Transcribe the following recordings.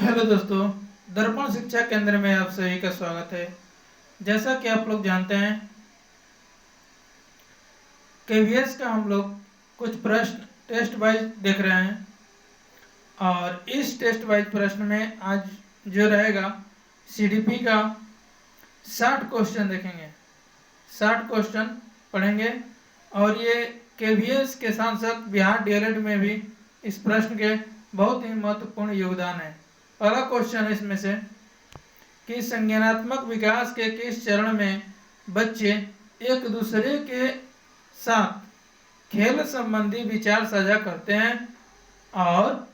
Hello दोस्तों, दर्पण शिक्षा केंद्र में आप सभी का स्वागत है। जैसा कि आप लोग जानते हैं, केवीएस का हम लोग कुछ प्रश्न टेस्ट वाइज देख रहे हैं और इस टेस्ट वाइज प्रश्न में आज जो रहेगा सीडीपी का 60 क्वेश्चन देखेंगे। 60 क्वेश्चन पढ़ेंगे और ये केवीएस के साथ साथ बिहार डीएलएड में भी इस प्रश्न के बहुत ही महत्वपूर्ण योगदान है। पहला क्वेश्चन इसमें से कि संज्ञानात्मक विकास के किस चरण में बच्चे एक दूसरे के साथ खेल संबंधी विचार साझा करते हैं और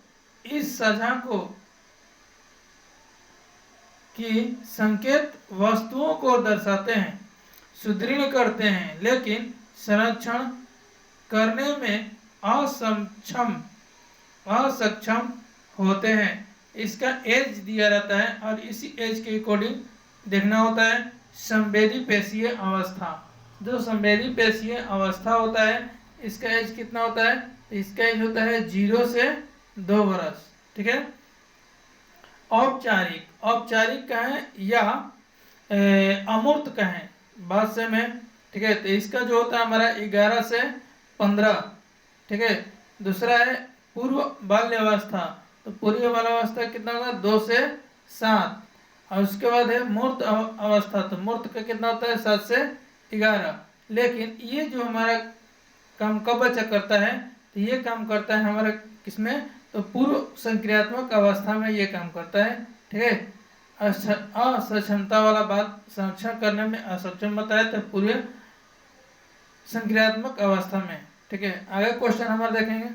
इस साझा को की संकेत वस्तुओं को दर्शाते हैं, सुदृढ़ करते हैं, लेकिन संरक्षण करने में असक्षम होते हैं। इसका एज दिया रहता है और इसी एज के अकॉर्डिंग देखना होता है संवेदी पेशीय अवस्था। जो संवेदी पेशीय अवस्था होता है इसका एज कितना होता है? इसका एज होता है 0 से 2 वर्ष। ठीक है। औपचारिक कहें या अमूर्त कहें भाष्य में। ठीक है। तो इसका जो होता है हमारा 11 से 15। ठीक है। दूसरा है पूर्व बाल्यावस्था। तो पूर्व बाल्यावस्था कितना होगा? 2 से 7। और उसके बाद है मूर्त अवस्था। तो मूर्त का कितना होता है? 7 से 11। लेकिन ये जो हमारा काम कब बच्चा करता है? तो ये काम करता है हमारा किसमें? तो पूर्व संक्रियात्मक अवस्था में ये काम करता है। ठीक है। असक्षमता वाला बात, संरक्षण करने में असक्षम बताया तो पूर्व संक्रियात्मक अवस्था में। ठीक है। आगे क्वेश्चन हमारा देखेंगे।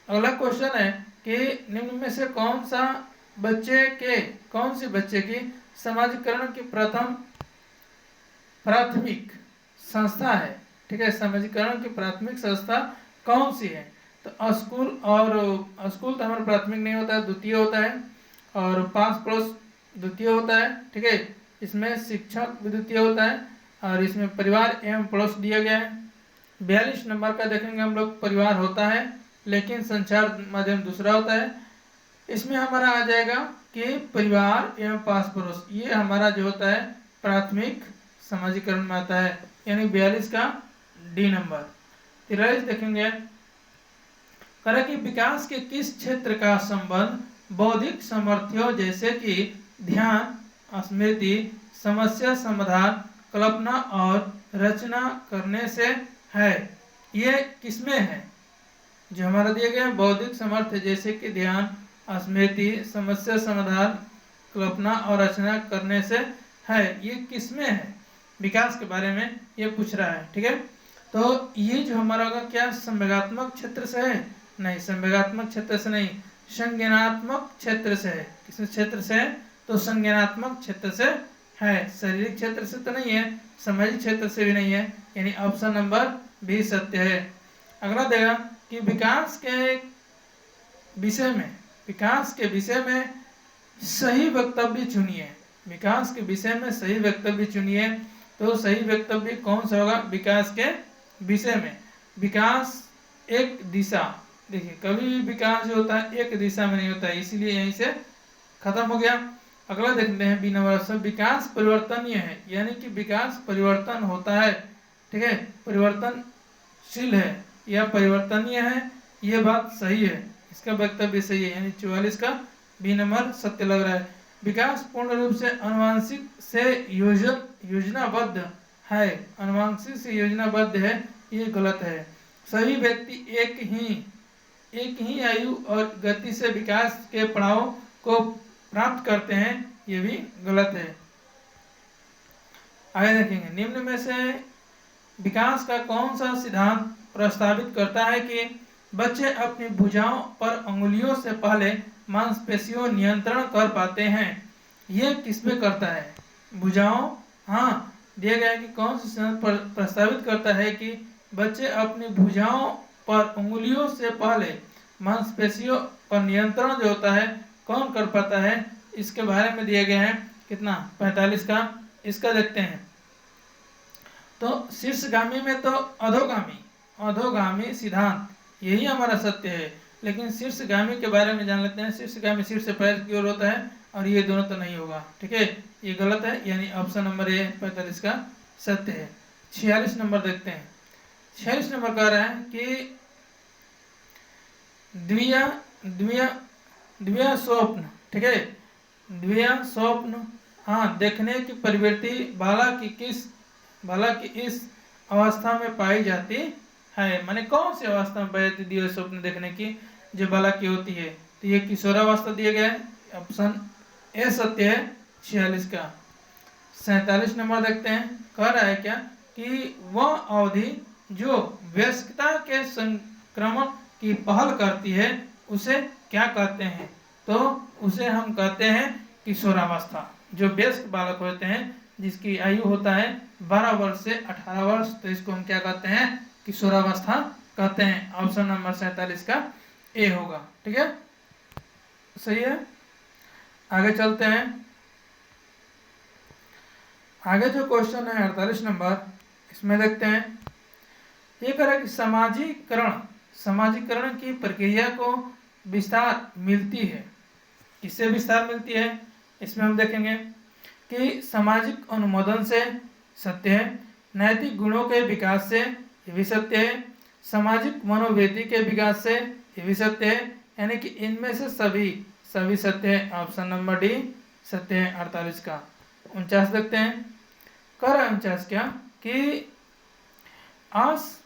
अगला क्वेश्चन है कि निम्न में से कौन सी बच्चे की समाजीकरण की प्राथमिक संस्था है? ठीक है। समाजीकरण की प्राथमिक संस्था कौन सी है? तो स्कूल तो हमारा प्राथमिक नहीं होता है, द्वितीय होता है, और पास पड़ोस द्वितीय होता है। ठीक है। इसमें शिक्षक भी द्वितीय होता है और इसमें परिवार एवं पड़ोस दिया गया है। 42 नंबर का देखेंगे हम लोग। परिवार होता है लेकिन संचार माध्यम दूसरा होता है। इसमें हमारा आ जाएगा कि परिवार एवं पास पड़ोस, ये हमारा जो होता है प्राथमिक समाजीकरण में आता है, यानी 42 का डी नंबर। 43 देखेंगे। करें कि विकास के किस क्षेत्र का संबंध बौद्धिक सामर्थ्यों जैसे कि ध्यान, स्मृति, समस्या समाधान, कल्पना और रचना करने से है? ये किसमें है? जो हमारा दिए गए बौद्धिक सामर्थ्य जैसे कि ध्यान, स्मृति, समस्या समाधान, कल्पना और रचना करने से है, ये किसमें है? विकास के बारे में ये पूछ रहा है। ठीक है। तो ये जो हमारा होगा क्या संवेगात्मक क्षेत्र से है? नहीं, संवेगात्मक क्षेत्र से नहीं, संज्ञानात्मक क्षेत्र से है। किस क्षेत्र से है? तो संज्ञानात्मक क्षेत्र से है, शारीरिक क्षेत्र से तो नहीं है, सामाजिक क्षेत्र से भी नहीं है, यानी ऑप्शन नंबर बी सत्य है। अगला देगा कि विकास के विषय में सही वक्तव्य चुनिए। विकास के विषय में सही वक्तव्य चुनिए। तो सही वक्तव्य कौन सा होगा? विकास के विषय में। विकास एक दिशा, देखिए कभी भी विकास जो होता है एक दिशा में नहीं होता है, इसीलिए यहीं से खत्म हो गया। अगला देखते हैं बी नंबर। विकास परिवर्तनीय है, यानी कि विकास परिवर्तन होता है। ठीक है। परिवर्तनशील है या परिवर्तनीय है, ये बात सही है, इसका वक्तव्य सही है, यानी 44 का बी नंबर सत्य लग रहा है। विकास पूर्ण रूप से अनुवांशिक से योजनाबद्ध है, अनुवांशिक से योजनाबद्ध है, ये गलत है। सभी व्यक्ति एक ही आयु और गति से विकास के पड़ाव को प्राप्त करते हैं, ये भी गलत है। आगे देखेंगे। निम्न में से विकास का कौन सा सिद्धांत प्रस्तावित करता है कि बच्चे अपनी भुजाओं पर अंगुलियों से पहले मांसपेशियों नियंत्रण कर पाते हैं? ये किसमें करता है? भुजाओं, हाँ दिया गया है कि कौन सा सिद्धांत प्रस्तावित करता है कि बच्चे अपनी भुजाओं पर उंगलियों से पहले मांसपेशियों पर नियंत्रण जो होता है कौन कर पाता है? इसके बारे में दिया गया है कितना? 45 का। इसका देखते हैं। तो शीर्षगामी में तो अधोगामी सिद्धांत यही हमारा सत्य है, लेकिन शीर्षगामी के बारे में जान लेते हैं। शीर्षगामी शीर्ष से पैर की ओर होता है और ये दोनों तो नहीं होगा, ठीक है, ये गलत है, यानी ऑप्शन नंबर ए 45 का सत्य है। 46 नंबर देखते हैं। 46 नंबर कह रहा है कि द्विया स्वप्न, ठीक है, द्विया स्वप्न, हाँ, देखने की प्रवृत्ति बाला की इस अवस्था में पाई जाती है। माने कौन सी अवस्था में पाई जाती है द्विया स्वप्न देखने की, जो बाला की होती है? तो ये किशोरावस्था दिया गया है, ऑप्शन ए सत्य है 46 का। 47 नंबर देखते हैं। कह रहा है क्या कि वह अवधि जो वयस्कता के संक्रमण की पहल करती है उसे क्या कहते हैं? तो उसे हम कहते हैं किशोरावस्था। जो वयस्क बालक होते हैं जिसकी आयु होता है 12 वर्ष से 18 वर्ष, तो इसको हम क्या कहते हैं? किशोरावस्था कहते हैं। ऑप्शन नंबर 47 का ए होगा, ठीक है, सही है। आगे चलते हैं। आगे जो क्वेश्चन है 48 नंबर, इसमें देखते हैं। ये कह रहा है कि समाजीकरण की प्रक्रिया को विस्तार मिलती है। किससे विस्तार मिलती है? इसमें हम देखेंगे कि सामाजिक अनुमोदन से, सत्य है। नैतिक गुणों के विकास से, ये भी सत्य है। सामाजिक मनोवृत्ति के विकास से, ये भी सत्य है। यानी कि इनमें से सभी सत्य है। ऑप्शन नंबर डी सत्य है 48 का। 49 देखते हैं। कह रहा है 49 क्या कि आस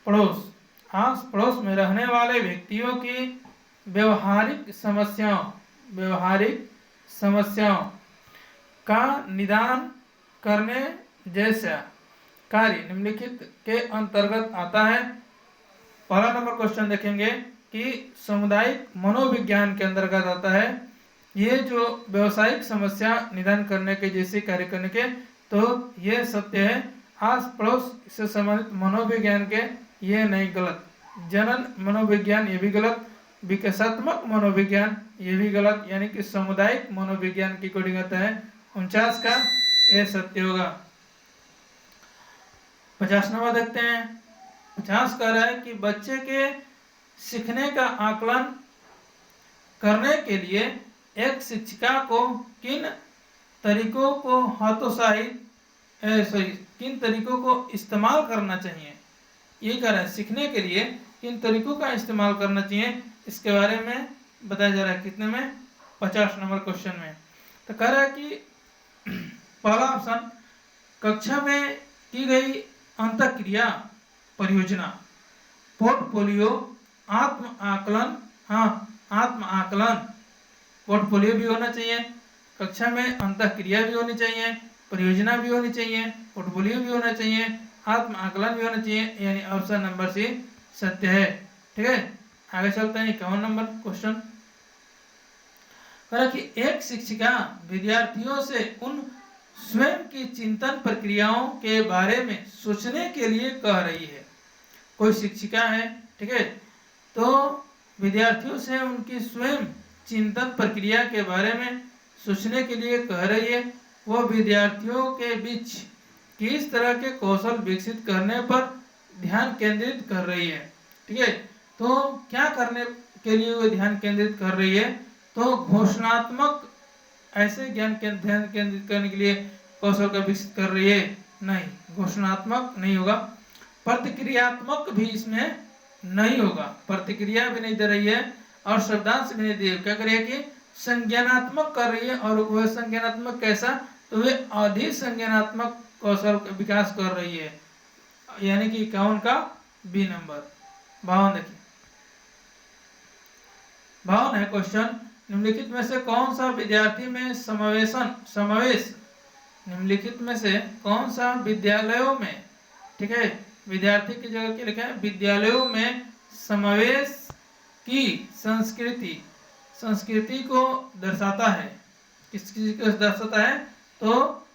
पड़ोस में रहने वाले व्यक्तियों की व्यवहारिक समस्याओं का निदान करने जैसा कार्य निम्नलिखित के अंतर्गत आता है। पहला नंबर क्वेश्चन देखेंगे कि सामुदायिक मनोविज्ञान के अंतर्गत आता है। ये जो व्यवसायिक समस्या निदान करने के जैसे कार्य करने के, तो ये सत्य है। आस पड़ोस से संबंधित मनोविज्ञान के, ये नहीं, गलत। जनन मनोविज्ञान, ये भी गलत। विकासात्मक मनोविज्ञान, ये भी गलत। यानी कि सामुदायिक मनोविज्ञान की कोडिंग आता है। 49 का ए सत्य होगा। 50 नंबर देखते हैं। 50 कह रहा है कि बच्चे के सीखने का आकलन करने के लिए एक शिक्षिका को किन तरीकों को इस्तेमाल करना चाहिए? ये कह रहा है सीखने के लिए किन तरीकों का इस्तेमाल करना चाहिए, इसके बारे में बताया जा रहा है। कितने में? 50 नंबर क्वेश्चन में। तो कह रहा है कि पहला ऑप्शन, कक्षा में की गई अंतःक्रिया परियोजना, पोर्टफोलियो, आत्म आकलन, पोर्टफोलियो भी होना चाहिए। कक्षा में अंतःक्रिया भी होनी चाहिए, परियोजना भी होनी चाहिए, पोर्टफोलियो भी होना चाहिए, आत्म आकलन भी होना चाहिए। यानी ऑप्शन नंबर सी सत्य है, ठीक है। आगे चलते हैं। 51 नंबर क्वेश्चन। कि एक शिक्षिका विद्यार्थियों से उन स्वयं की चिंतन प्रक्रियाओं के बारे में सोचने के लिए कह रही है। कोई शिक्षिका है, ठीक है, तो विद्यार्थियों से उनकी स्वयं चिंतन प्रक्रिया के बारे में सोचने के लिए कह रही है। वो विद्यार्थियों के बीच किस तरह के कौशल विकसित करने पर ध्यान केंद्रित कर रही है, ठीक है। तो क्या करने के लिए वो ध्यान केंद्रित कर रही है? तो घोषणात्मक ऐसे ध्यान केंद्रित करने के लिए कौशल का विकसित कर रही है? नहीं, घोषणात्मक नहीं होगा। प्रतिक्रियात्मक भी इसमें नहीं होगा, प्रतिक्रिया भी नहीं दे रही है और शब्दांश भी नहीं दे। क्या कर रही है कि संज्ञानात्मक कर रही है। और वह संज्ञानात्मक कैसा? तो वे अधिसंज्ञानात्मक कौशल का विकास कर रही है। यानी कि 51 का बी नंबर। 52 देखिए, 52 है क्वेश्चन। निम्नलिखित में से कौन सा विद्यार्थी में समावेश निम्नलिखित में से कौन सा विद्यालयों में, ठीक है, विद्यार्थी की जगह क्या लिखा है? विद्यालयों में समावेश की संस्कृति को दर्शाता है। किसकी को दर्शाता है? तो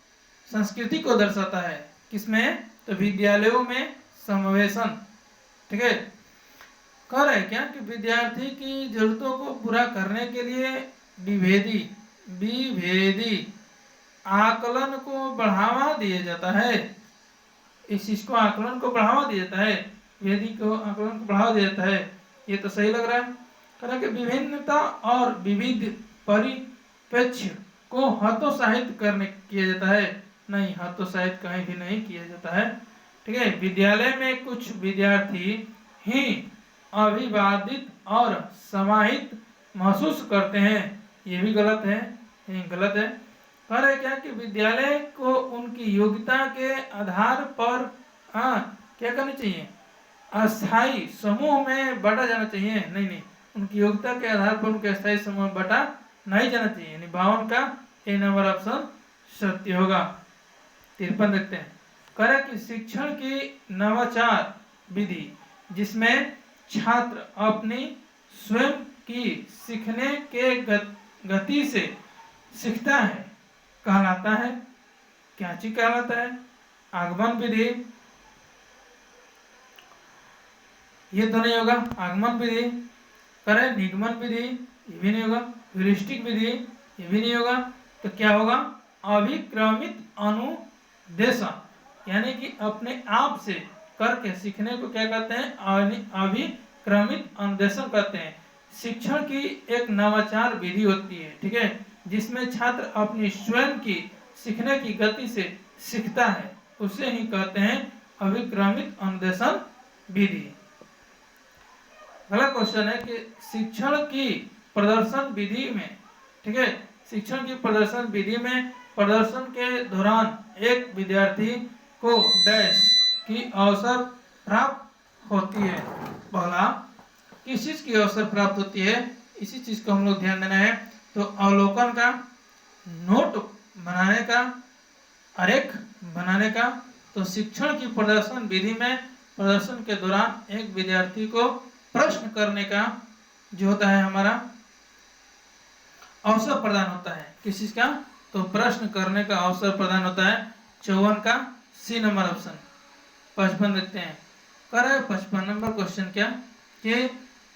संस्कृति को दर्शाता है। किसमें? तो विद्यालयों में समावेशन, ठीक है। कह रहे क्या कि विद्यार्थी की जरूरतों को पूरा करने के लिए विभेदी आकलन को बढ़ावा दिया जाता है। इस चीज को आकलन को बढ़ावा दिया जाता है, विभेदी को आकलन को बढ़ावा दिया जाता है। ये तो सही लग रहा है। कह कि विभिन्नता और विविध परिप्रेक्ष्य को हतोत्साहित करने किया जाता है, नहीं हतोत्साहित कहीं भी नहीं किया जाता है। ठीक है, विद्यालय में कुछ विद्यार्थी ही अभिवादित और समाहित महसूस करते हैं, ये भी गलत है, ये गलत है। कह रहे क्या कि विद्यालय को उनकी योग्यता के आधार पर क्या करनी चाहिए, अस्थायी समूह में बांटा जाना चाहिए, नहीं उनकी योग्यता के आधार पर उनके अस्थायी समूह में बांटा नहीं जाना चाहिए, यानी 52 का ए नंबर ऑप्शन सत्य होगा। 53 देखते हैं। करें कि शिक्षण की नवाचार विधि जिसमें छात्र अपनी स्वयं की सीखने के गति से सीखता है कहलाता है, क्या चीज कहलाता है, आगमन विधि, ये तो नहीं होगा, आगमन विधि, करें निगमन विधि, ये भी नहीं होगा, ह्यूरिस्टिक विधि, ये भी नहीं होगा, तो क्या होगा, अभिक्रमित अनुदेशन, यानी कि अपने आप से करके सीखने को क्या कहते हैं, अभिक्रमित अनुदेशन कहते हैं। शिक्षण की एक नवाचार विधि होती है, ठीक है, जिसमें छात्र अपनी स्वयं की सीखने की गति से सीखता है, उसे ही कहते हैं अभिक्रमित अनुदेशन विधि। अगला क्वेश्चन है कि शिक्षण की प्रदर्शन विधि में, ठीक है, शिक्षण की प्रदर्शन विधि में प्रदर्शन के दौरान एक विद्यार्थी को डैश की अवसर प्राप्त होती है। पहला, किस चीज की अवसर प्राप्त होती है, इसी चीज को हम लोग ध्यान देना है। तो अवलोकन का, नोट बनाने का, आरेख बनाने का। तो शिक्षण की प्रदर्शन विधि में प्रदर्शन के दौरान एक विद्यार्थी को प्रश्न करने का जो होता है हमारा अवसर प्रदान होता है, किस चीज का, तो प्रश्न करने का अवसर प्रदान होता है। 54 का सी नंबर ऑप्शन। 55 देखते हैं। कर 55 नंबर क्वेश्चन क्या कि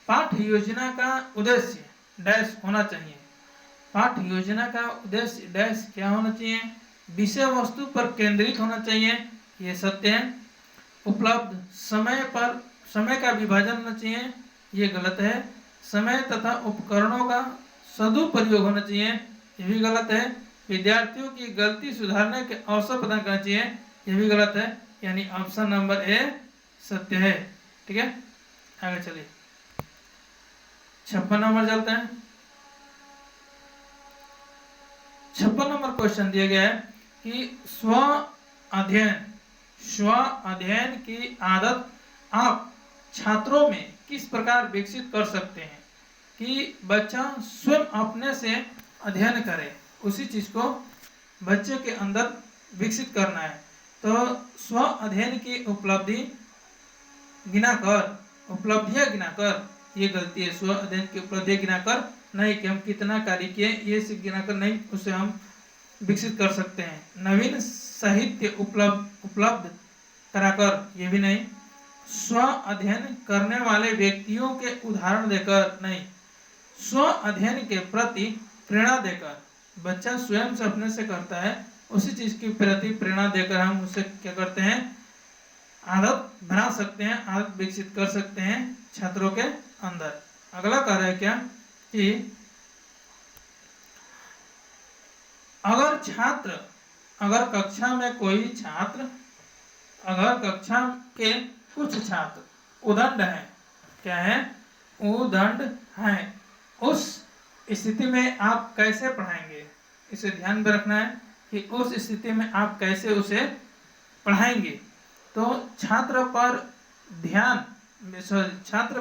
पाठ योजना का उद्देश्य डैश होना चाहिए। पाठ योजना का उद्देश्य डैश क्या होना चाहिए, विषय वस्तु पर केंद्रित होना चाहिए, ये सत्य है। उपलब्ध समय पर समय का विभाजन होना चाहिए, ये गलत है। समय तथा उपकरणों का सदुपयोग होना चाहिए, ये भी गलत है। विद्यार्थियों की गलती सुधारने के अवसर प्रदान करना चाहिए, ये भी गलत है, यानी ऑप्शन नंबर ए सत्य है। ठीक है, आगे चलिए 56 नंबर चलते हैं। 56 नंबर क्वेश्चन दिया गया है कि स्व अध्ययन की आदत आप छात्रों में किस प्रकार विकसित कर सकते हैं कि बच्चा स्वयं अपने से अध्ययन करे, उसी चीज को बच्चे के अंदर विकसित करना है। तो स्व अध्ययन की उपलब्धियां गिनाकर, ये गलती है। स्व अध्ययन की उपलब्धियां गिनाकर नहीं कि हम कितना कार्य किए, ये सिर्फ गिनाकर नहीं, उसे हम विकसित कर सकते हैं। नवीन साहित्य उपलब्ध कराकर, ये भी नहीं। स्व अध्ययन करने वाले व्यक्तियों के उदाहरण देकर, नहीं। स्व अध्ययन के प्रति प्रेरणा देकर, बच्चा स्वयं से अपने से करता है, उसी चीज की प्रति प्रेरणा देकर हम उसे क्या करते हैं, आदत बना सकते हैं, आदत विकसित कर सकते हैं छात्रों के अंदर। अगला कार्य है क्या कि अगर कक्षा में कोई छात्र, अगर कक्षा के कुछ छात्र उदंड हैं, क्या है, उदंड हैं, उस स्थिति में आप कैसे पढ़ाएंगे, इसे ध्यान में रखना है कि उस स्थिति में आप कैसे उसे पढ़ाएंगे। तो छात्र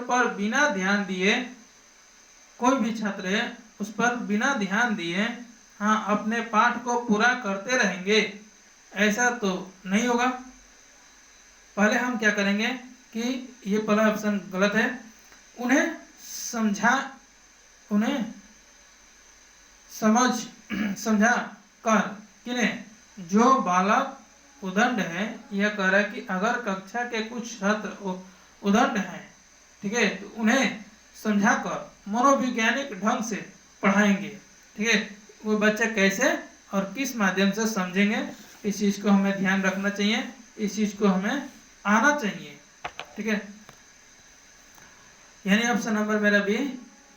पर बिना ध्यान दिए, कोई भी छात्र है उस पर बिना ध्यान दिए हाँ अपने पाठ को पूरा करते रहेंगे, ऐसा तो नहीं होगा। पहले हम क्या करेंगे कि ये पहला ऑप्शन गलत है, उन्हें समझा कर, किन्हें, जो बालक उदंड है, यह कह रहा है कि अगर कक्षा के कुछ छात्र उदंड हैं, ठीक है, तो उन्हें समझाकर मनोवैज्ञानिक ढंग से पढ़ाएंगे। ठीक है, वो बच्चे कैसे और किस माध्यम से समझेंगे, इस चीज को हमें ध्यान रखना चाहिए, इस चीज को हमें आना चाहिए। ठीक है, यानी ऑप्शन नंबर मेरा भी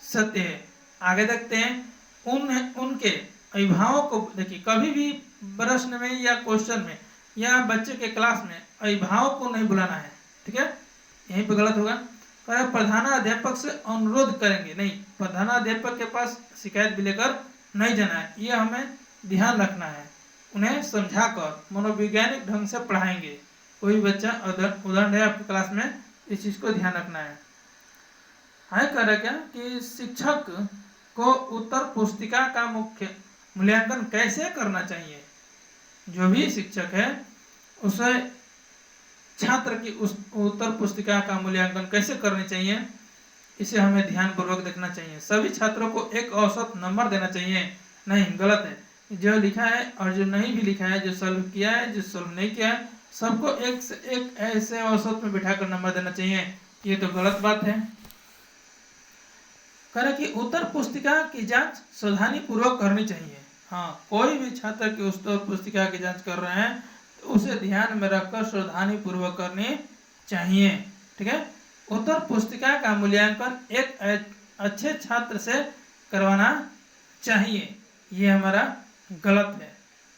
सत्य है। आगे देखते हैं उनके अभिभावक को, देखिए कभी भी प्रश्न में या क्वेश्चन में या बच्चे के क्लास में अभिभावक को नहीं बुलाना है, ठीक है, यहीं पे गलत होगा। प्रधानाध्यापक से अनुरोध करेंगे, नहीं, प्रधानाध्यापक के पास शिकायत भी लेकर नहीं जाना है, ये हमें ध्यान रखना है। उन्हें समझाकर मनोवैज्ञानिक ढंग से पढ़ाएंगे। कोई बच्चा उदाहरण है आपकी क्लास में, इस चीज को ध्यान रखना है। हाई कह रहा क्या कि शिक्षक को उत्तर पुस्तिका का मुख्य मूल्यांकन कैसे करना चाहिए। जो भी शिक्षक है उसे छात्र की उस उत्तर पुस्तिका का मूल्यांकन कैसे करनी चाहिए, इसे हमें ध्यानपूर्वक देखना चाहिए। सभी छात्रों को एक औसत नंबर देना चाहिए, नहीं, गलत है। जो लिखा है और जो नहीं भी लिखा है, जो सॉल्व किया है, जो सॉल्व नहीं किया है, सबको एक से एक ऐसे औसत में बिठाकर नंबर देना चाहिए, ये तो गलत बात है। करे कि उत्तर पुस्तिका की जांच सावधानी पूर्वक करनी चाहिए। हाँ, कोई भी छात्र की उत्तर पुस्तिका की जांच कर रहे हैं तो उसे ध्यान में रखकर सावधानी पूर्वक करनी चाहिए, ठीक है। उत्तर पुस्तिका का मूल्यांकन एक अच्छे छात्र से करवाना चाहिए, ये हमारा गलत है।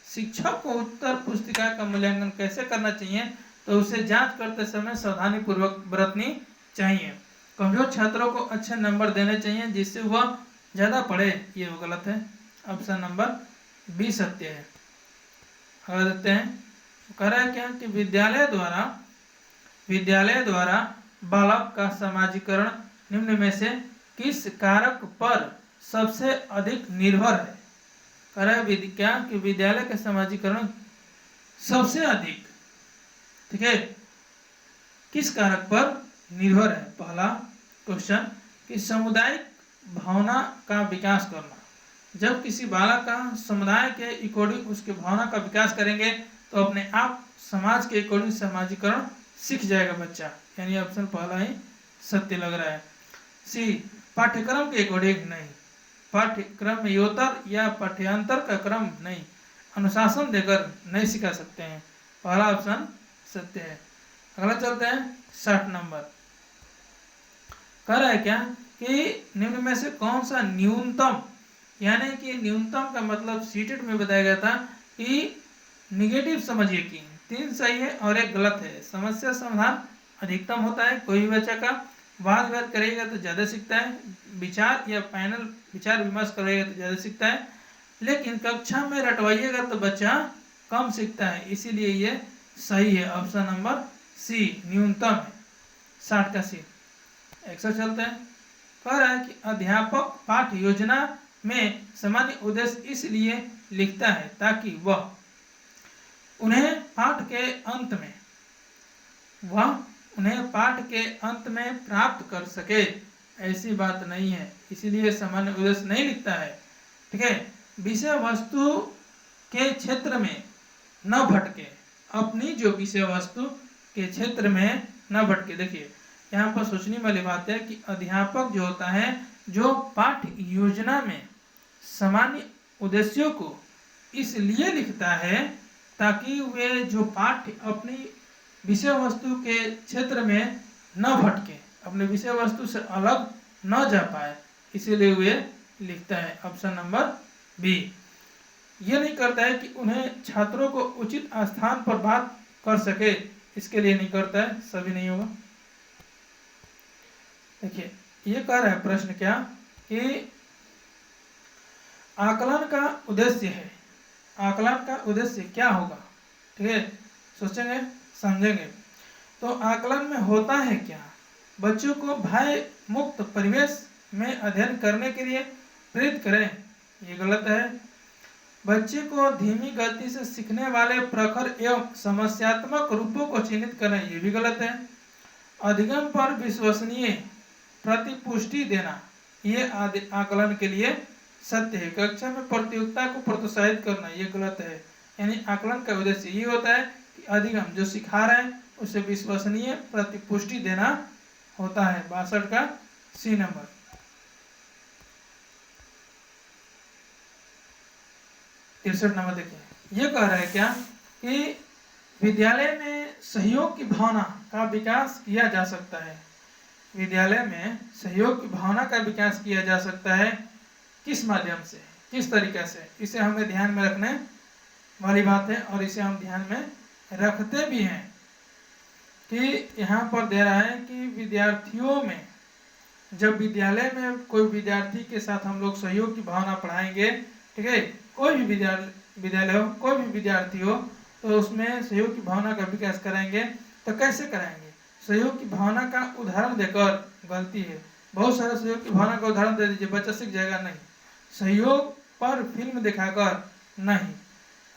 शिक्षक को उत्तर पुस्तिका का मूल्यांकन कैसे करना चाहिए, तो उसे जांच करते समय सावधानी पूर्वक बरतनी चाहिए। कमजोर छात्रों को अच्छे नंबर देने चाहिए जिससे वह ज्यादा पढ़े, ये गलत है। ऑप्शन नंबर बी सत्य है। अगर देखते हैं कह रहा है क्या कि विद्यालय द्वारा बालक का समाजीकरण निम्न में से किस कारक पर सबसे अधिक निर्भर है। कह रहा है क्या कि विद्यालय का समाजीकरण सबसे अधिक, ठीक है, किस कारक पर निर्भर है। पहला क्वेश्चन कि सामुदायिक भावना का विकास करना। जब किसी बालक का समुदाय के अकॉर्डिंग उसके भावना का विकास करेंगे तो अपने आप समाज के अकॉर्डिंग समाजीकरण सीख जाएगा बच्चा, यानी ऑप्शन पहला ही सत्य लग रहा है। सी, पाठ्यक्रम के अकॉर्डिंग नहीं, पाठ्यक्रम में योतर या पाठ्यांतर का क्रम नहीं, अनुशासन देकर नहीं सिखा सकते हैं, पहला ऑप्शन सत्य है। अगला चलते हैं 60 नंबर। कह रहा है क्या कि निम्न में से कौन सा न्यूनतम, यानी कि न्यूनतम का मतलब सीटेट में बताया गया था कि निगेटिव समझिए कि 3 सही है और 1 गलत है। समस्या समाधान अधिकतम होता है, कोई भी बच्चा का वाद विवाद करेगा तो ज़्यादा सीखता है, विचार या पैनल विचार विमर्श करेगा तो ज़्यादा सीखता है, लेकिन कक्षा में रटवाइएगा तो बच्चा कम सीखता है, इसीलिए ये सही है। ऑप्शन नंबर सी न्यूनतम है, 60 का सी। 100 चलते हैं। कह रहा है कि अध्यापक पाठ योजना में सामान्य उद्देश्य इसलिए लिखता है ताकि वह उन्हें पाठ के अंत में प्राप्त कर सके। ऐसी बात नहीं है, इसीलिए सामान्य उद्देश्य नहीं लिखता है, ठीक है। विषय वस्तु के क्षेत्र में न भटके, अपनी जो विषय वस्तु के क्षेत्र में न भटके। देखिए यहाँ पर सोचने वाली बात है कि अध्यापक जो होता है जो पाठ्य योजना में सामान्य उद्देश्यों को इसलिए लिखता है ताकि वे जो पाठ्य अपनी विषय वस्तु के क्षेत्र में न भटके, अपने विषय वस्तु से अलग न जा पाए, इसीलिए वे लिखता है। Option number B. ये नहीं करता है कि उन्हें छात्रों को उचित स्थान पर बात कर सके, इसके लिए नहीं करता है, सभी नहीं होगा। देखिए ये कह रहा है प्रश्न क्या कि आकलन का उद्देश्य है, आकलन का उद्देश्य क्या होगा, ठीक है, सोचेंगे समझेंगे। तो आकलन में होता है क्या, बच्चों को भय मुक्त परिवेश में अध्ययन करने के लिए प्रेरित करें, ये गलत है। बच्चे को धीमी गति से सीखने वाले प्रखर एवं समस्यात्मक रूपों को चिन्हित करें, ये भी गलत है। अधिगम पर विश्वसनीय प्रतिपुष्टि देना, ये आकलन के लिए सत्य है। कक्षा में प्रतियोगिता को प्रोत्साहित करना, ये गलत है। यानी आकलन का उद्देश्य ये होता है कि अधिगम जो सिखा रहे हैं उसे विश्वसनीय प्रतिपुष्टि देना होता है। 62 का सी नंबर। तिरसठ नंबर देखिए, ये कह रहा है क्या कि विद्यालय में सहयोग की भावना का विकास किया जा सकता है। विद्यालय में सहयोग की भावना का विकास किया जा सकता है किस माध्यम से, किस तरीके से, इसे हमें ध्यान में रखने वाली बात है और इसे हम ध्यान में रखते भी हैं कि यहाँ पर दे रहा है कि विद्यार्थियों में, जब विद्यालय में कोई विद्यार्थी के साथ हम लोग सहयोग की भावना पढ़ाएंगे, ठीक है, कोई भी विद्यालय हो, कोई भी विद्यार्थी हो, तो उसमें सहयोग की भावना का विकास कराएंगे। तो कैसे कराएंगे? सहयोग की भावना का उदाहरण देकर, गलती है, बहुत सारे सहयोग की भावना का उदाहरण दे दीजिए, बच्चा सीख जाएगा नहीं। सहयोग पर फिल्म दिखाकर नहीं,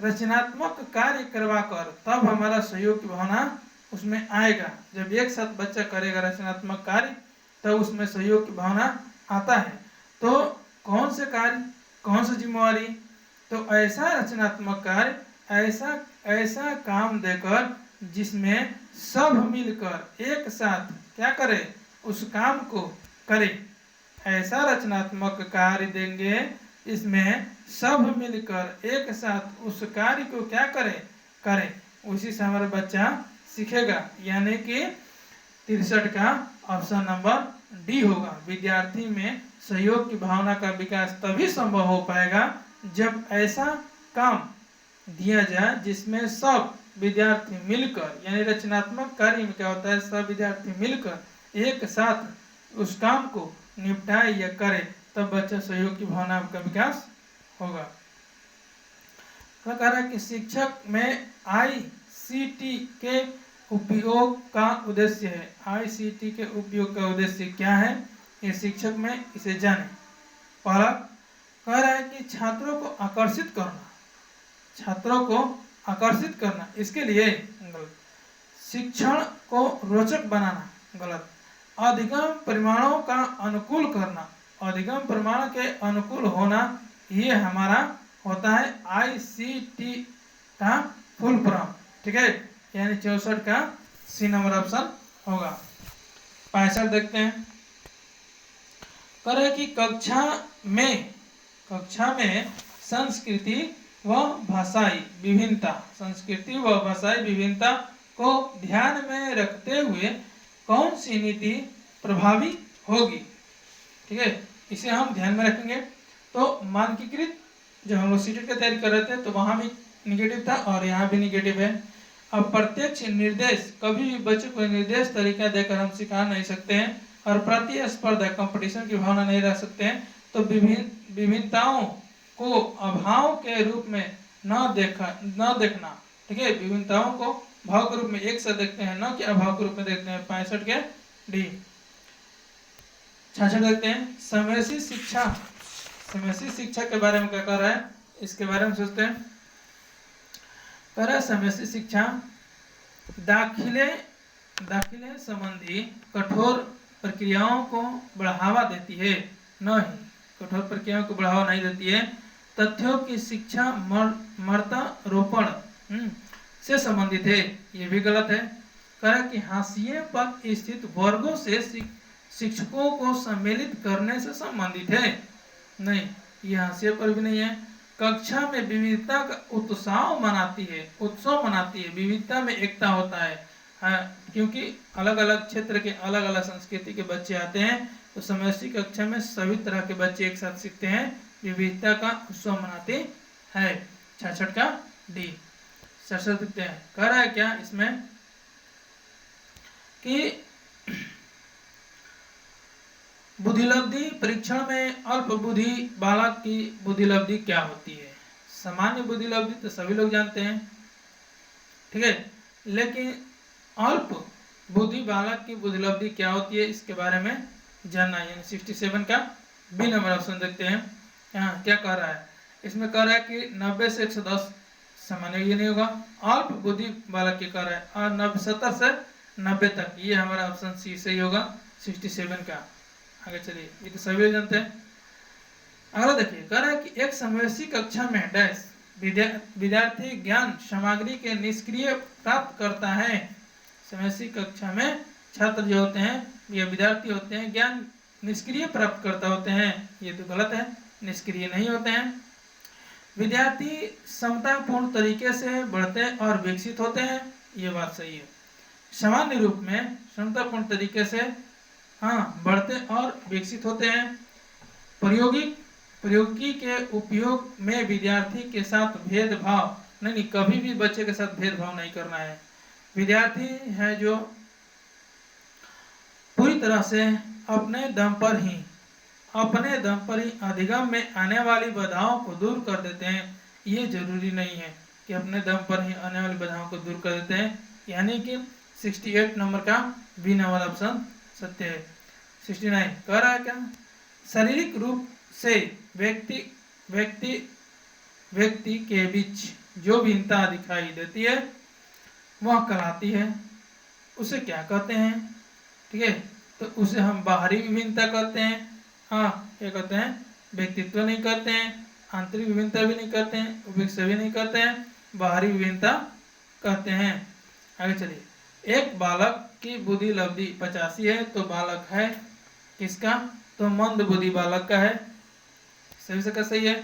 रचनात्मक कार्य करवाकर, तब हमारा सहयोग की भावना उसमें आएगा। जब एक साथ बच्चा करेगा रचनात्मक कार्य, तब उसमें सहयोग की भावना आता है। तो कौन से कार्य, कौन सी जिम्मेवारी? तो ऐसा रचनात्मक कार्य, ऐसा काम देकर जिसमें सब मिलकर एक साथ क्या करे, उस काम को करे। ऐसा रचनात्मक कार्य देंगे इसमें सब मिलकर एक साथ उस कार्य को क्या करे, उसी से हमारा बच्चा सीखेगा। यानी कि 63 का ऑप्शन नंबर डी होगा। विद्यार्थी में सहयोग की भावना का विकास तभी संभव हो पाएगा जब ऐसा काम दिया जाए जिसमें सब विद्यार्थी मिलकर, यानी रचनात्मक कार्य में क्या होता है, सब विद्यार्थी मिलकर एक साथ उस काम को निपटाए या करे, तब बच्चा सहयोग की भावना का विकास होगा। कह रहा है कि शिक्षक में ICT के उपयोग का उद्देश्य है। ICT के उपयोग का उद्देश्य क्या है, ये शिक्षक में इसे जाने। पहला कह रहा है कि छात्रों को आकर्षित करना, छात्रों को आकर्षित करना, इसके लिए गलत। शिक्षण को रोचक बनाना, गलत। अधिगम परिमाणों का अनुकूल करना, अधिगम परिमाण के अनुकूल होना, ये हमारा होता है ICT का फुल फॉर्म, ठीक है। यानी 64 का सी नंबर ऑप्शन होगा। 65 देखते हैं। करें कि कक्षा में संस्कृति व भाषाई विभिन्नता, संस्कृति व भाषाई विभिन्नता को ध्यान में रखते हुए कौन सी नीति प्रभावी होगी, ठीक है, इसे हम ध्यान में रखेंगे। तो मानकीकृत, जब हम लोग सीटेट की तैयारी कर रहे थे तो वहां भी निगेटिव था और यहाँ भी निगेटिव है। अब प्रत्यक्ष निर्देश, कभी भी बच्चों को निर्देश तरीका देकर हम सिखा नहीं सकते हैं और प्रतिस्पर्धा कंपटीशन की भावना नहीं रह सकते हैं। तो विभिन्नताओं को अभाव के रूप में न देखना, ठीक है, विभिन्नताओं को भाव के रूप में एक साथ देखते हैं, न कि अभाव के रूप में देखते हैं। 65 के डी। 66 देखते हैं। समवेशी शिक्षा, समवेशी शिक्षा के बारे में क्या कर रहा है, इसके बारे में सोचते हैं। कह रहा है समवेशी शिक्षा दाखिले संबंधी कठोर प्रक्रियाओं को बढ़ावा देती है, न ही कठोर प्रक्रियाओं को बढ़ावा नहीं देती है। तथ्यों की शिक्षा मर्तारोपण से संबंधित है, ये भी गलत है। कह रहा कि हाशिए पर स्थित वर्गों से शिक्षकों को सम्मिलित करने से संबंधित है, नहीं, ये हाशिए पर भी नहीं है। कक्षा में विविधता का उत्सव मनाती है, विविधता में एकता होता है। क्योंकि अलग अलग क्षेत्र के अलग अलग संस्कृति के बच्चे आते हैं, तो समवेशी कक्षा में सभी तरह के बच्चे एक साथ सीखते हैं, विविधता का उत्सव मनाते हैं। 66 का डी। 67 देखते हैं। कह रहा है क्या इसमें कि बुद्धिलब्धि परीक्षण में अल्प बुद्धि बालक की बुद्धिलब्धि क्या होती है। सामान्य बुद्धिलब्धि तो सभी लोग जानते हैं, ठीक है, लेकिन अल्प बुद्धि बालक की बुद्धिलब्धि क्या होती है, इसके बारे में जानना है। यानी 67 का बी नंबर ऑप्शन देखते हैं। यहाँ क्या कह रहा है, इसमें कह रहा है कि 90 से 110 सामान्य, ये नहीं होगा। अल्प बुद्धि बालक की कह रहा है, और 70 से 90 तक, ये हमारा ऑप्शन सी सही होगा 67 का। आगे चलिए, ये तो सभी जानते हैं। अगला देखिए, कह रहा है कि एक समवेशी कक्षा में डैश विद्यार्थी ज्ञान सामग्री के निष्क्रिय प्राप्त करता है। समवेशी कक्षा में छात्र जो होते हैं या विद्यार्थी होते हैं, ज्ञान निष्क्रिय प्राप्त करता होते हैं, ये तो गलत है, निष्क्रिय नहीं होते हैं। विद्यार्थी समतापूर्ण तरीके से बढ़ते और विकसित होते हैं, ये बात सही है। सामान्य रूप में समतापूर्ण तरीके से हाँ बढ़ते और विकसित होते हैं। प्रयोगी के उपयोग में विद्यार्थी के साथ भेदभाव नहीं, कभी भी बच्चे के साथ भेदभाव नहीं करना है। विद्यार्थी है जो पूरी तरह से अपने दम पर ही अधिगम में आने वाली बाधाओं को दूर कर देते हैं। ये जरूरी नहीं है कि अपने दम पर ही आने वाली बाधाओं को दूर कर देते हैं, यानी कि 68 नंबर का बी नंबर ऑप्शन सत्य है। 69 कह रहा है क्या, शारीरिक रूप से व्यक्ति के बीच जो भिन्नता दिखाई देती है वह कहलाती है, उसे क्या कहते हैं? ठीक है, तो उसे हम बाहरी विभिन्नता कहते हैं। हाँ, क्या कहते हैं? व्यक्तित्व नहीं कहते हैं, आंतरिक विभिन्नता भी नहीं कहते हैं, उपविष्ट भी नहीं कहते हैं, बाहरी विभिन्नता कहते हैं। आगे चलिए, एक बालक की बुद्धि लब्धि 85 है, तो बालक है किसका? तो मंद बुद्धि बालक का है। सही से का सही है।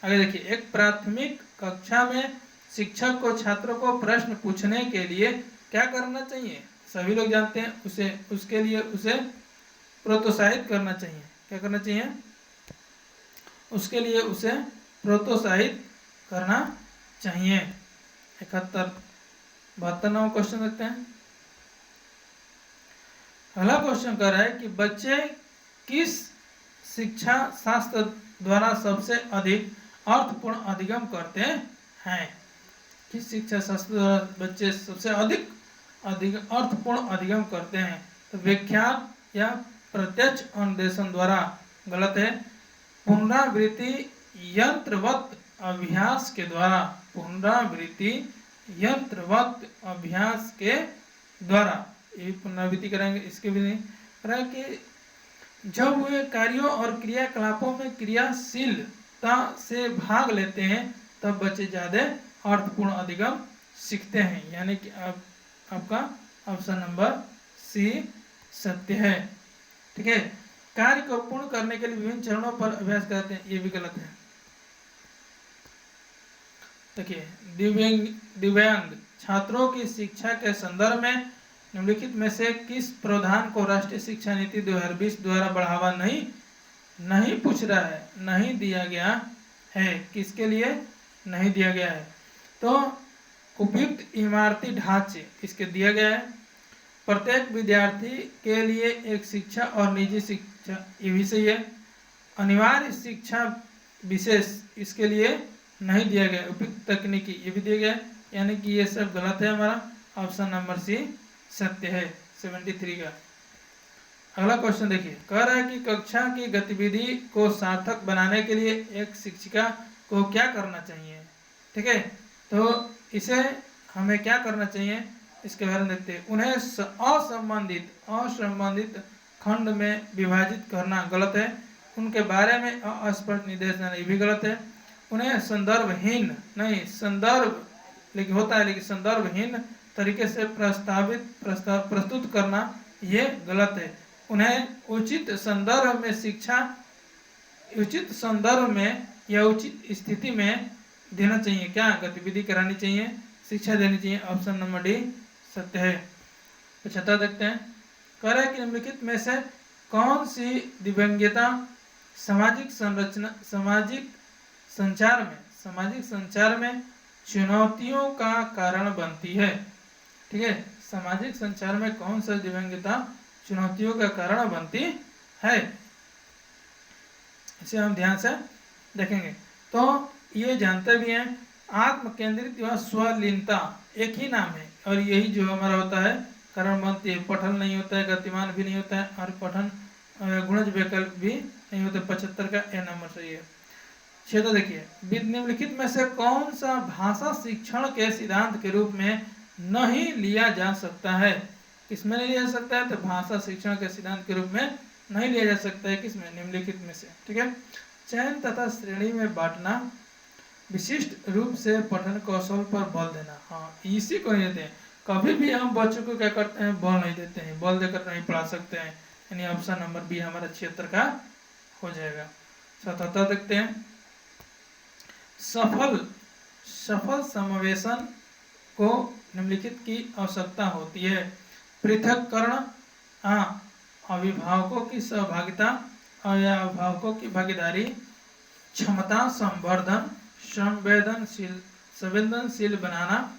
आगे देखिए, एक प्राथमिक कक्षा में शिक्षक को छात्रों को प्रश्न पूछने के लिए क्या करना चाहिए? सभी लोग जानते हैं, उसके लिए उसे प्रोत्साहित करना चाहिए। क्या करना चाहिए? उसके लिए उसे प्रोत्साहित करना चाहिए। 72 क्वेश्चन देखते हैं। अगला क्वेश्चन कर रहा है कि बच्चे किस शिक्षा शास्त्र द्वारा सबसे अधिक अर्थपूर्ण अधिगम करते हैं? किस शिक्षा शास्त्र द्वारा बच्चे सबसे अधिक अर्थपूर्ण अधिगम करते हैं? तो व्याख्यान या प्रत्यक्ष अनुदेशन द्वारा। गलत है। पुनरावृत्ति यंत्रवत अभ्यास के द्वारा। पुनरावृत्ति यंत्रवत अभ्यास के द्वारा। ये पुनरावृत्ति करेंगे, इसके भी नहीं करें कि जब वे कार्यों और क्रियाकलापों में क्रियाशीलता से भाग लेते हैं तब बच्चे ज्यादा अर्थपूर्ण अधिगम सीखते हैं, यानी कि आपका ऑप्शन नंबर सी सत्य है। ठीक है, कार्य को पूर्ण करने के लिए विभिन्न चरणों पर अभ्यास करते हैं, ये भी गलत है। देखिए, दिव्यांग छात्रों की शिक्षा के संदर्भ में निम्नलिखित में से किस प्रावधान को राष्ट्रीय शिक्षा नीति 2020 द्वारा बढ़ावा नहीं पूछ रहा है, नहीं दिया गया है? किसके लिए नहीं दिया गया है? तो उपयुक्त इमारती ढांचे इसके दिया गया है। प्रत्येक विद्यार्थी के लिए एक शिक्षा और निजी शिक्षा, ये भी सही है। अनिवार्य शिक्षा विशेष इसके लिए नहीं दिया गया। उपयुक्त तकनीकी ये भी दिया गया है, यानी कि ये सब गलत है। हमारा ऑप्शन नंबर सी सत्य है। 73 का अगला क्वेश्चन देखिए, कह रहा है कि कक्षा की गतिविधि को सार्थक बनाने के लिए एक शिक्षिका को क्या करना चाहिए? ठीक है, तो इसे हमें क्या करना चाहिए इसके बारे में देखते हैं। उन्हें असंबंधित खंड में विभाजित करना गलत है। उनके बारे में अस्पष्ट निर्देश देना, ये भी गलत है। उन्हें संदर्भहीन नहीं, संदर्भ लेकिन होता है, लेकिन संदर्भहीन तरीके से प्रस्तुत करना ये गलत है। उन्हें उचित संदर्भ में या उचित स्थिति में देना चाहिए। क्या गतिविधि करानी चाहिए, शिक्षा देनी चाहिए। ऑप्शन नंबर डी सत्य है। 75 देखते हैं। कह रहा है कि निम्नलिखित में से कौन सी दिव्यांगता सामाजिक संचार में चुनौतियों का कारण बनती है? ठीक है, सामाजिक संचार में कौन सा दिव्यांगता चुनौतियों का कारण बनती है, इसे हम ध्यान से देखेंगे। तो ये जानते भी हैं, आत्म केंद्रित या स्वलीनता एक ही नाम है, और यही जो हमारा होता है कारण बनती है। पठन नहीं होता है, गतिमान भी नहीं होता है, और पठन गुणज विकल्प भी नहीं होता। 75 का ए नंबर सही है। तो देखिए, निम्नलिखित में से कौन सा भाषा शिक्षण के सिद्धांत के रूप में नहीं लिया जा सकता है? किसमें नहीं लिया जा सकता है? तो भाषा शिक्षण के सिद्धांत के रूप में नहीं लिया जा सकता है। किसमें? निम्नलिखित में से। ठीक है, चयन तथा श्रेणी में बांटना, विशिष्ट रूप से पठन कौशल पर बल देना। हाँ, इसी को नहीं देते हैं। कभी भी हम बच्चों को क्या करते हैं? बल नहीं देते हैं, बल देकर नहीं पढ़ा सकते हैं। यानी ऑप्शन नंबर बी हमारा 76 का हो जाएगा। 77 देखते हैं। सफल समावेशन को निम्नलिखित की आवश्यकता होती है। पृथक्करण अभिभावकों की सहभागिता और या अभिभावकों की भागीदारी, क्षमता संवर्धन, संवेदनशील बनाना,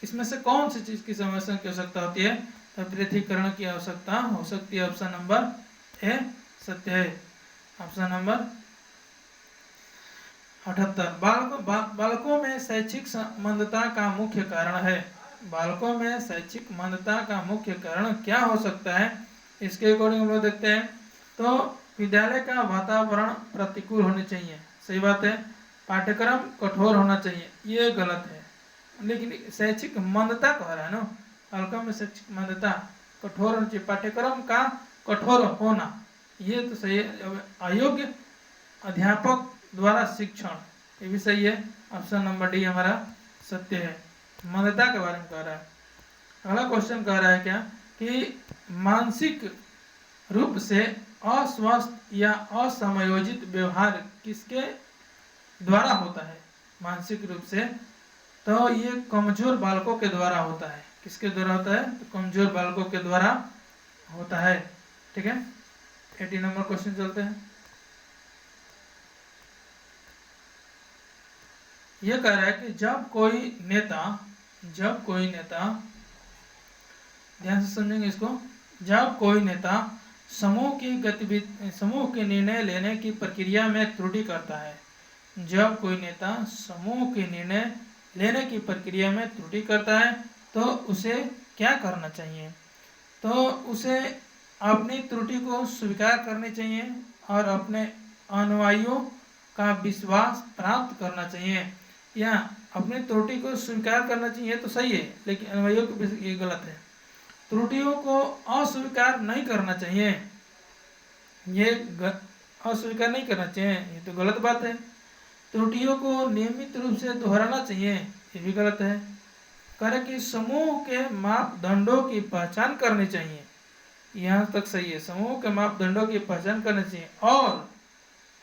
इसमें से कौन सी चीज की समस्या की आवश्यकता होती है? तो पृथकीकरण की आवश्यकता हो सकती है। ऑप्शन नंबर ए सत्य है। ऑप्शन नंबर 78 बालकों में शैक्षिक मंदता का मुख्य कारण है। बालकों में शैक्षिक मंदता का मुख्य कारण क्या हो सकता है? इसके अकॉर्डिंग हम लोग देखते हैं तो विद्यालय का वातावरण प्रतिकूल होने चाहिए, सही बात है। पाठ्यक्रम कठोर होना चाहिए, ये गलत है। लेकिन शैक्षिक मंदता कह रहा है ना, बालकों में शैक्षिक मंदता कठोर होना चाहिए, पाठ्यक्रम का कठोर होना, ये तो सही है। अयोग्य अध्यापक द्वारा शिक्षण, ये भी सही है। ऑप्शन नंबर डी हमारा सत्य है, मंदता के बारे में कह रहा है। अगला क्वेश्चन कह रहा है क्या कि मानसिक रूप से अस्वस्थ या असमयोजित व्यवहार किसके द्वारा होता है? मानसिक रूप से, तो ये कमजोर बालकों के द्वारा होता है। किसके द्वारा होता है? तो कमजोर बालकों के द्वारा होता है। ठीक है, 80 नंबर क्वेश्चन चलते हैं। ये कह रहा है कि जब कोई नेता ध्यान से समझेंगे इसको, जब कोई नेता समूह के निर्णय लेने की प्रक्रिया में त्रुटि करता है, जब कोई नेता समूह के निर्णय लेने की प्रक्रिया में त्रुटि करता है तो उसे क्या करना चाहिए? तो उसे अपनी त्रुटि को स्वीकार करनी चाहिए और अपने अनुयायियों का विश्वास प्राप्त करना चाहिए, या अपनी त्रुटि को स्वीकार करना चाहिए तो सही है, लेकिन अनुयायियों को ये गलत है। त्रुटियों को अस्वीकार नहीं करना चाहिए, ये अस्वीकार नहीं करना चाहिए, ये तो गलत बात है। त्रुटियों को नियमित रूप से दोहराना चाहिए, ये भी गलत है। करें कि समूह के मापदंडों की पहचान करनी चाहिए, यहाँ तक सही है। समूह के मापदंडों की पहचान करनी चाहिए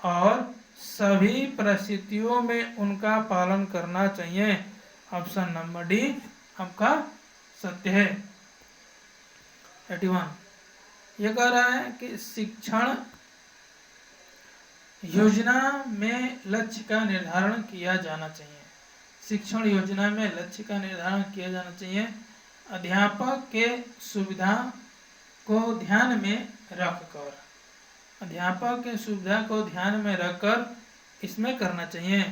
और सभी परिस्थितियों में उनका पालन करना चाहिए। ऑप्शन नंबर डी आपका सत्य है। 81 ये कह रहा है कि शिक्षण योजना में लक्ष्य का निर्धारण किया जाना चाहिए। शिक्षण योजना में लक्ष्य का निर्धारण किया जाना चाहिए। अध्यापक के सुविधा को ध्यान में रखकर, अध्यापक के सुविधा को ध्यान में रखकर इसमें करना चाहिए,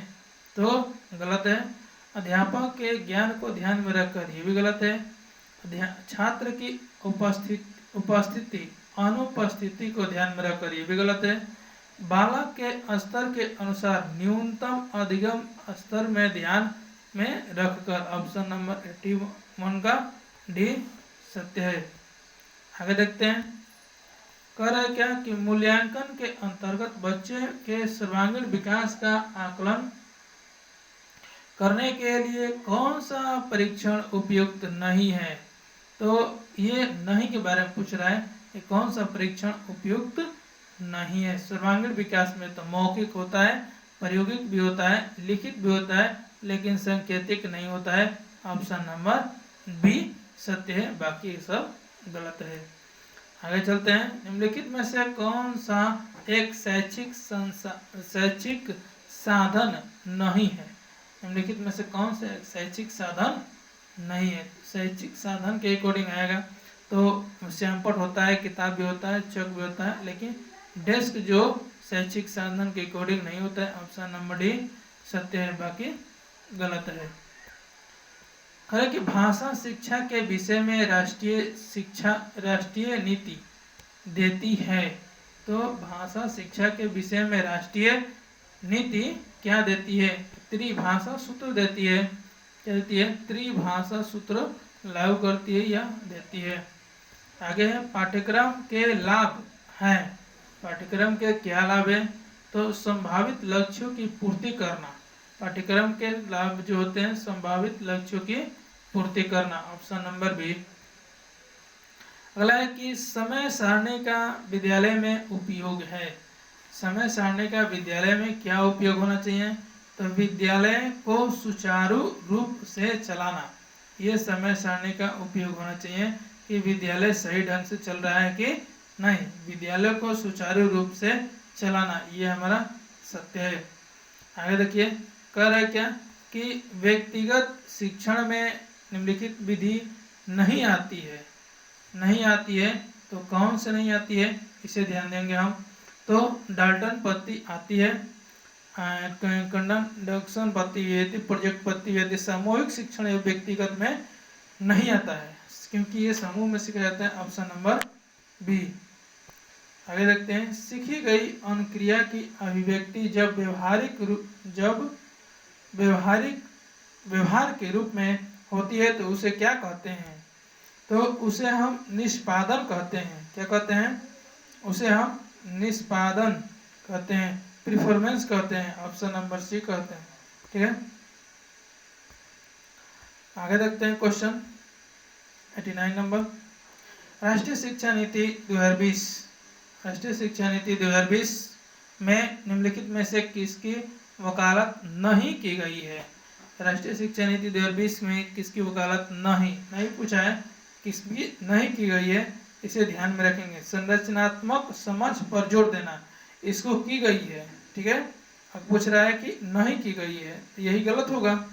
तो गलत है। अध्यापक के ज्ञान को ध्यान में रखकर, ये भी गलत है। छात्र की उपस्थिति अनुपस्थिति को ध्यान में रखकर, ये भी गलत है। बालक के स्तर के अनुसार न्यूनतम अधिगम स्तर में ध्यान में रखकर। ऑप्शन नंबर 81 का डी सत्य है। आगे देखते हैं, कह रहा है क्या कि मूल्यांकन के अंतर्गत बच्चे के सर्वांगीण विकास का आकलन करने के लिए कौन सा परीक्षण उपयुक्त नहीं है? तो ये नहीं के बारे में पूछ रहा है कि कौन सा परीक्षण उपयुक्त नहीं है। सर्वांगीण विकास में तो मौखिक होता है, प्रायोगिक भी होता है, लिखित भी होता है, लेकिन सांकेतिक नहीं होता है। ऑप्शन नंबर बी सत्य है, बाकी सब गलत है। आगे चलते हैं, निम्नलिखित में से कौन सा एक शैक्षिक साधन नहीं है? निम्नलिखित में से कौन सा एक शैक्षिक साधन नहीं है? शैक्षिक साधन के अकॉर्डिंग आएगा तो श्यामपट होता है, किताब भी होता है, चौक भी होता है, लेकिन डेस्क जो शैक्षिक साधन के अकॉर्डिंग नहीं होता है। ऑप्शन नंबर डी सत्य है, बाकी गलत है। हालांकि भाषा शिक्षा के विषय में राष्ट्रीय नीति देती है, तो भाषा शिक्षा के विषय में राष्ट्रीय नीति क्या देती है? त्रिभाषा सूत्र देती है। क्या देती है? त्रिभाषा सूत्र लागू करती है या देती है। आगे है, पाठ्यक्रम के लाभ हैं। पाठ्यक्रम के क्या लाभ है? तो संभावित लक्ष्यों की पूर्ति करना। पाठ्यक्रम के लाभ जो होते हैं, संभावित लक्ष्यों की पूर्ति करना। Option number B. अगला है कि समय सारणी का विद्यालय में उपयोग है। समय सारणी का विद्यालय में क्या उपयोग होना चाहिए? तो विद्यालय को सुचारू रूप से चलाना, ये समय सारणी का उपयोग होना चाहिए कि विद्यालय सही ढंग से चल रहा है कि नहीं, विद्यालय को सुचारू रूप से चलाना, ये हमारा सत्य है। आगे देखिए, कह रहा है क्या कि व्यक्तिगत शिक्षण में निम्नलिखित विधि नहीं आती है। नहीं आती है तो कौन से नहीं आती है, इसे ध्यान देंगे हम। तो डाल्टन पद्धति आती है, कंडक्शन पद्धति, प्रोजेक्ट पद्धति, सामूहिक शिक्षण व्यक्तिगत में नहीं आता है, क्योंकि ये समूह में सीखा जाता है। Option number B. आगे देखते हैं, सीखी गई अनुक्रिया की अभिव्यक्ति जब व्यवहार के रूप में होती है तो उसे क्या कहते हैं। तो उसे हम निष्पादन कहते हैं। क्या कहते हैं, उसे हम निष्पादन कहते हैं, परफॉर्मेंस कहते हैं। ऑप्शन नंबर सी कहते हैं। ठीक है, आगे देखते हैं क्वेश्चन 89 नंबर। राष्ट्रीय शिक्षा नीति 2020, राष्ट्रीय शिक्षा नीति 2020 में निम्नलिखित में से किसकी वकालत नहीं की गई है। राष्ट्रीय शिक्षा नीति 2020 में किसकी वकालत नहीं पूछा है, किसकी नहीं की गई है, इसे ध्यान में रखेंगे। संरचनात्मक समझ पर जोर देना, इसको की गई है। ठीक है, अब पूछ रहा है कि नहीं की गई है, तो यही गलत होगा।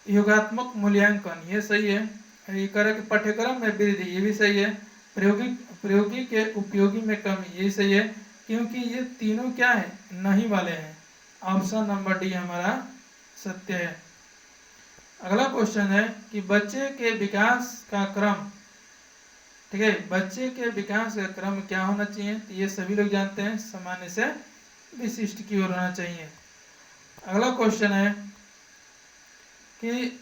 योगात्मक मूल्यांकन, ये सही है। ये कह कि पाठ्यक्रम में वृद्धि, ये भी सही है। प्रयोगी के उपयोगी में कमी, ये सही है, क्योंकि ये तीनों क्या है, नहीं वाले हैं। ऑप्शन नंबर डी हमारा सत्य है। अगला क्वेश्चन है कि बच्चे के विकास का क्रम, ठीक है, बच्चे के विकास का क्रम क्या होना चाहिए, तो ये सभी लोग जानते हैं, सामान्य से विशिष्ट की ओर होना चाहिए। अगला क्वेश्चन है कि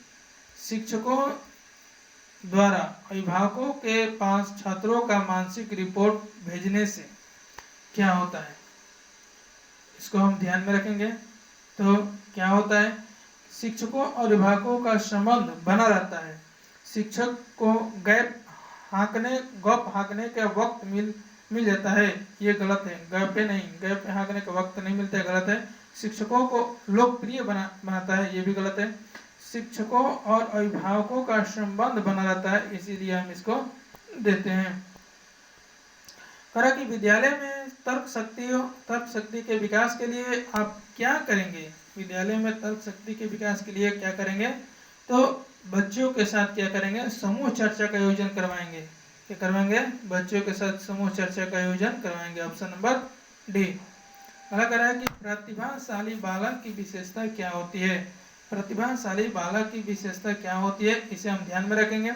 शिक्षकों द्वारा अभिभावकों के पास छात्रों का मानसिक रिपोर्ट भेजने से क्या होता है, इसको हम ध्यान में रखेंगे। तो क्या होता है, शिक्षकों और अभिभावकों का संबंध बना रहता है। शिक्षक को गप हाँकने का वक्त मिल जाता है, ये गलत है। गप हाँकने का वक्त नहीं मिलता है, गलत है। शिक्षकों को लोकप्रिय बनाता है, ये भी गलत है। शिक्षकों और अभिभावकों का संबंध बना रहता है, इसीलिए हम इसको देते हैं। कहा कि विद्यालय में तर्क शक्ति के विकास के लिए आप क्या करेंगे। विद्यालय में तर्क शक्ति के विकास के लिए क्या करेंगे, तो बच्चों के साथ क्या करेंगे, समूह चर्चा का आयोजन करवाएंगे। क्या करवाएंगे, बच्चों के साथ समूह चर्चा का आयोजन करवाएंगे। Option number D. अगला कह रहा है कि प्रतिभाशाली बालक की विशेषता क्या होती है। प्रतिभाशाली बालक की विशेषता क्या होती है, इसे हम ध्यान में रखेंगे।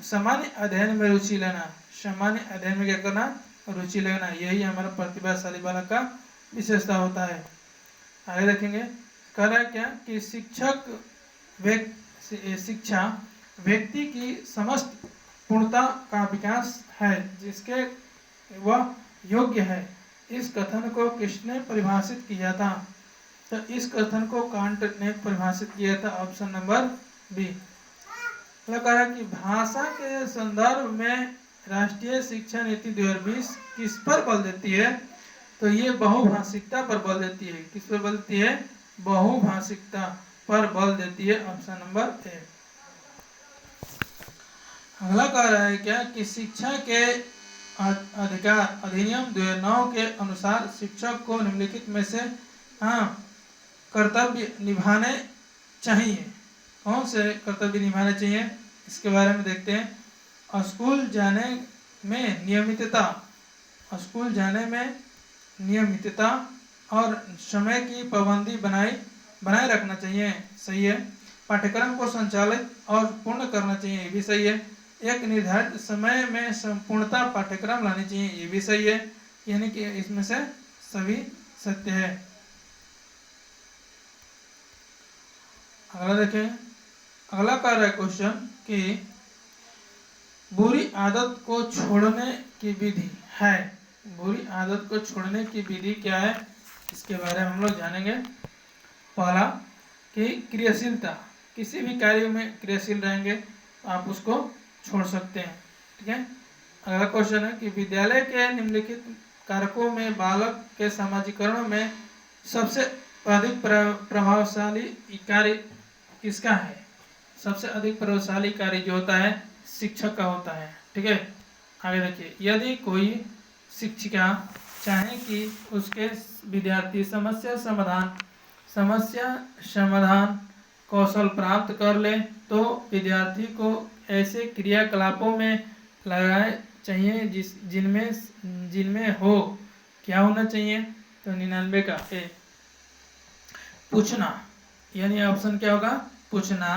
सामान्य अध्ययन में रुचि लेना, सामान्य अध्ययन में क्या करना, रुचि लेना, यही हमारा प्रतिभाशाली बालक का विशेषता होता है। आगे देखेंगे, कह रहा है क्या कि शिक्षा व्यक्ति की समस्त पूर्णता का विकास है जिसके वह योग्य है। इस कथन को किसने परिभाषित किया था, तो इस कथन को कांट ने परिभाषित किया था। Option number B. कहा कि भाषा के संदर्भ में राष्ट्रीय शिक्षा नीति 2020 किस पर बल देती है, तो ये बहुभाषिकता पर बल देती है। किस पर बल देती है, बहुभाषिकता पर बल देती है। Option number A. अगला कह रहा है क्या कि शिक्षा के अधिकार अधिनियम 2009 के अनुसार शिक्षक को निम्नलिखित में से कर्तव्य निभाने चाहिए। कौन से कर्तव्य निभाने चाहिए, इसके बारे में देखते हैं। स्कूल जाने में नियमितता, स्कूल जाने में नियमितता और समय की पाबंदी बनाए रखना चाहिए, सही है। पाठ्यक्रम को संचालित और पूर्ण करना चाहिए, ये भी सही है। एक निर्धारित समय में संपूर्णता पाठ्यक्रम लानी चाहिए, ये भी सही है। यानी कि इसमें से सभी सत्य है। अगला देखें, अगला कह रहा है क्वेश्चन कि बुरी आदत को छोड़ने की विधि है। बुरी आदत को छोड़ने की विधि क्या है, इसके बारे में हम लोग जानेंगे। पहला कि क्रियाशीलता, किसी भी कार्य में क्रियाशील रहेंगे आप उसको छोड़ सकते हैं, ठीक है। अगला क्वेश्चन है कि विद्यालय के निम्नलिखित कारकों में बालक के समाजीकरण में सबसे अधिक प्रभावशाली कार्य किसका है। सबसे अधिक प्रभावशाली कार्य जो होता है शिक्षक का होता है, ठीक है। आगे देखिए, यदि कोई शिक्षिका चाहे कि उसके विद्यार्थी समस्या समाधान कौशल प्राप्त कर ले, तो विद्यार्थी को ऐसे क्रियाकलापों में लगाए चाहिए जिनमें हो क्या होना चाहिए। तो 99 का ए पूछना, यानी ऑप्शन क्या होगा, पूछना,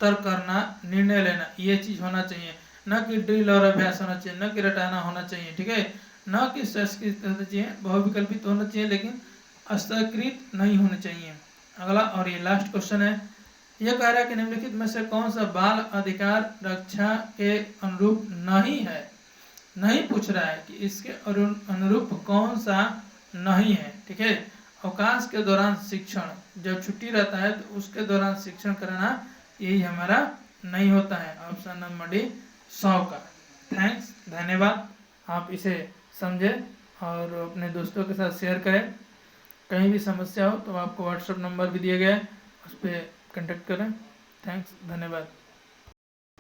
तर्क करना, निर्णय लेना, ये चीज होना चाहिए। न कि ड्रिल और अभ्यास होना चाहिए, न कि रटाना होना चाहिए, ठीक है, न कि संस्कृत होना चाहिए, बहुविकल्पित होना चाहिए, लेकिन स्तकृत नहीं होना चाहिए। अगला और ये लास्ट क्वेश्चन है, यह कह रहा है कि निम्नलिखित में से कौन सा बाल अधिकार रक्षा के अनुरूप नहीं है। नहीं पूछ रहा है कि इसके अनुरूप कौन सा नहीं है, ठीक है। अवकाश के दौरान शिक्षण, जब छुट्टी रहता है तो उसके दौरान शिक्षण कराना, यही हमारा नहीं होता है। ऑप्शन नंबर डी 100 का। थैंक्स, धन्यवाद। आप इसे समझें और अपने दोस्तों के साथ शेयर करें। कहीं भी समस्या हो तो आपको व्हाट्सएप नंबर भी दिया गया है, उस पर कांटेक्ट करें। थैंक्स, धन्यवाद।